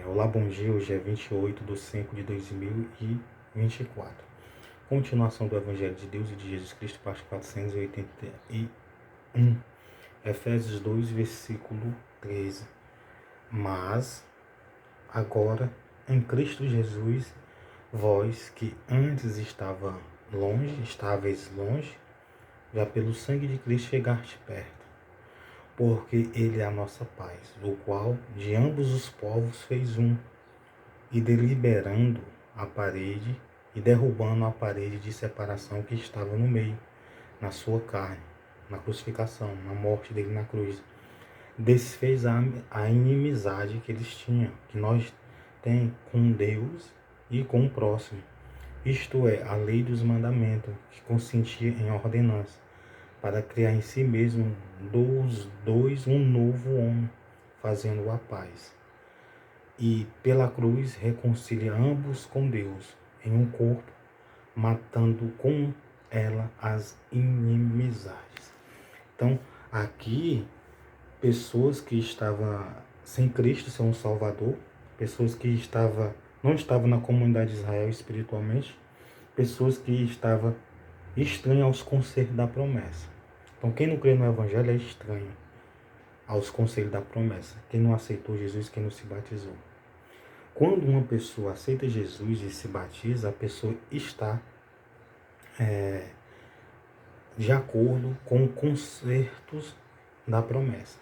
Olá, bom dia. Hoje é 28 de 5 de 2024. Continuação do Evangelho de Deus e de Jesus Cristo, parte 481. Efésios 2, versículo 13. Mas, agora, em Cristo Jesus, vós que antes estáveis longe, já pelo sangue de Cristo chegaste perto. Porque ele é a nossa paz, o qual de ambos os povos fez um, e deliberando a parede e derrubando a parede de separação que estava no meio, na sua carne, na crucificação, na morte dele na cruz. Desfez a inimizade que eles tinham, que nós temos com Deus e com o próximo. Isto é, a lei dos mandamentos, que consistia em ordenança, para criar em si mesmo dos dois um novo homem, fazendo a paz. E pela cruz reconcilia ambos com Deus em um corpo, matando com ela as inimizades. Então, aqui, pessoas que estavam sem Cristo, sem um Salvador, pessoas que não estavam na comunidade de Israel espiritualmente, pessoas que estavam estranhas aos conselhos da promessa. Então, quem não crê no Evangelho é estranho aos conselhos da promessa. Quem não aceitou Jesus, quem não se batizou. Quando uma pessoa aceita Jesus e se batiza, a pessoa está de acordo com os concertos da promessa.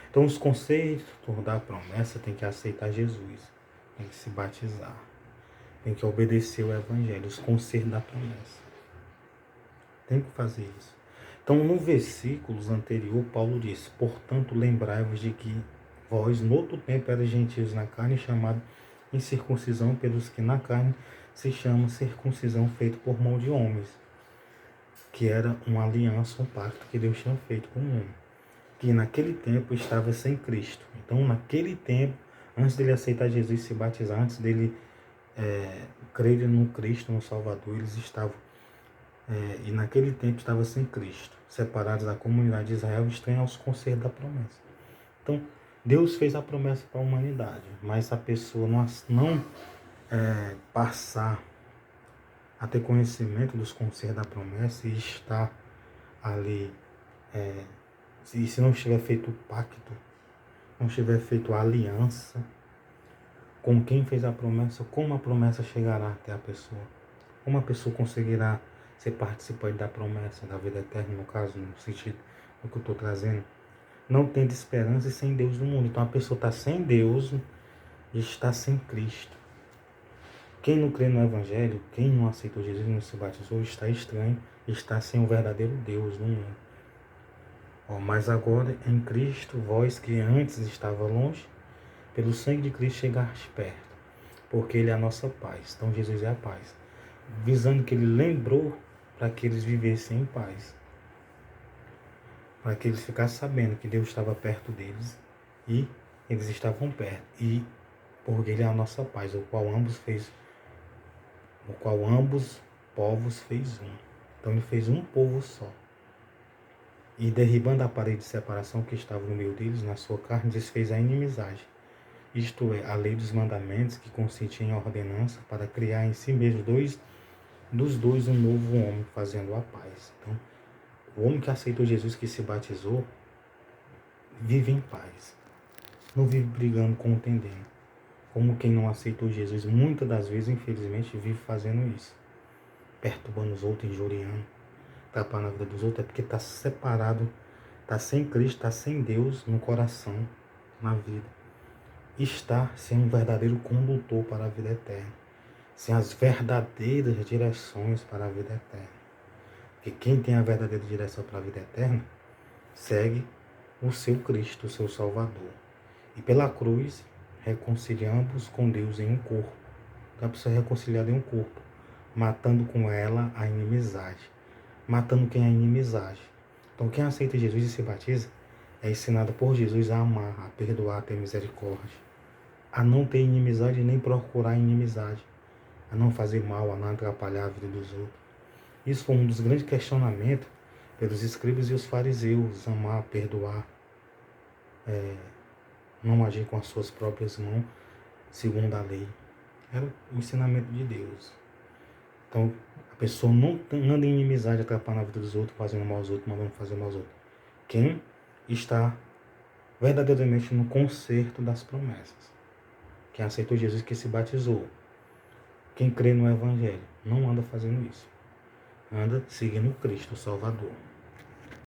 Então, os concertos da promessa tem que aceitar Jesus, tem que se batizar, tem que obedecer o Evangelho, os concertos da promessa. Tem que fazer isso. Então, no versículo anterior, Paulo disse: portanto, lembrai-vos de que vós, no outro tempo, eras gentios na carne, chamados incircuncisão pelos que na carne se chama circuncisão feita por mão de homens, que era uma aliança, um pacto que Deus tinha feito com o homem, que naquele tempo estava sem Cristo. Então, naquele tempo, antes dele aceitar Jesus e se batizar, antes dele crer no Cristo, no Salvador, eles estavam e naquele tempo estava sem Cristo, separados da comunidade de Israel, estranhos aos conselhos da promessa. Então, Deus fez a promessa para a humanidade, mas a pessoa não passar a ter conhecimento dos conselhos da promessa e estar ali, se não tiver feito o pacto, não tiver feito a aliança com quem fez a promessa, como a promessa chegará até a pessoa? Como a pessoa conseguirá ser participante da promessa da vida eterna, no caso, no sentido do que eu estou trazendo? Não tendo esperança e sem Deus no mundo. Então a pessoa está sem Deus e está sem Cristo. Quem não crê no Evangelho, quem não aceitou Jesus e não se batizou, está estranho, está sem o verdadeiro Deus no mundo. Mas agora em Cristo, vós que antes estava longe, pelo sangue de Cristo chegaste perto, porque Ele é a nossa paz. Então Jesus é a paz, visando que Ele lembrou para que eles vivessem em paz, para que eles ficassem sabendo que Deus estava perto deles e eles estavam perto, e porque Ele é a nossa paz, o qual ambos povos fez um. Então Ele fez um povo só. E derribando a parede de separação que estava no meio deles, na sua carne, desfez a inimizade. Isto é, a lei dos mandamentos, que consistia em ordenança para criar em si mesmo dos dois um novo homem, fazendo a paz. Então, o homem que aceitou Jesus, que se batizou, vive em paz. Não vive brigando, contendendo. Como quem não aceitou Jesus, muitas das vezes, infelizmente, vive fazendo isso. Perturbando os outros, injuriando, tapando a vida dos outros, é porque está separado, está sem Cristo, está sem Deus no coração, na vida. Está sem um verdadeiro condutor para a vida eterna, sem as verdadeiras direções para a vida eterna. Porque quem tem a verdadeira direção para a vida eterna, segue o seu Cristo, o seu Salvador. E pela cruz, reconciliamos com Deus em um corpo. Então a pessoa é reconciliada em um corpo, matando com ela a inimizade. Matando quem é a inimizade. Então quem aceita Jesus e se batiza, é ensinado por Jesus a amar, a perdoar, a ter misericórdia, a não ter inimizade nem procurar inimizade, a não fazer mal, a não atrapalhar a vida dos outros. Isso foi um dos grandes questionamentos pelos escribas e os fariseus: amar, perdoar, não agir com as suas próprias mãos, segundo a lei. Era o ensinamento de Deus. Então, a pessoa não anda em inimizade, atrapalhando a vida dos outros, fazendo mal aos outros, mandando fazer mal aos outros. Quem está verdadeiramente no concerto das promessas. Quem aceitou Jesus, que se batizou. Quem crê no Evangelho, não anda fazendo isso. Anda seguindo Cristo, o Salvador.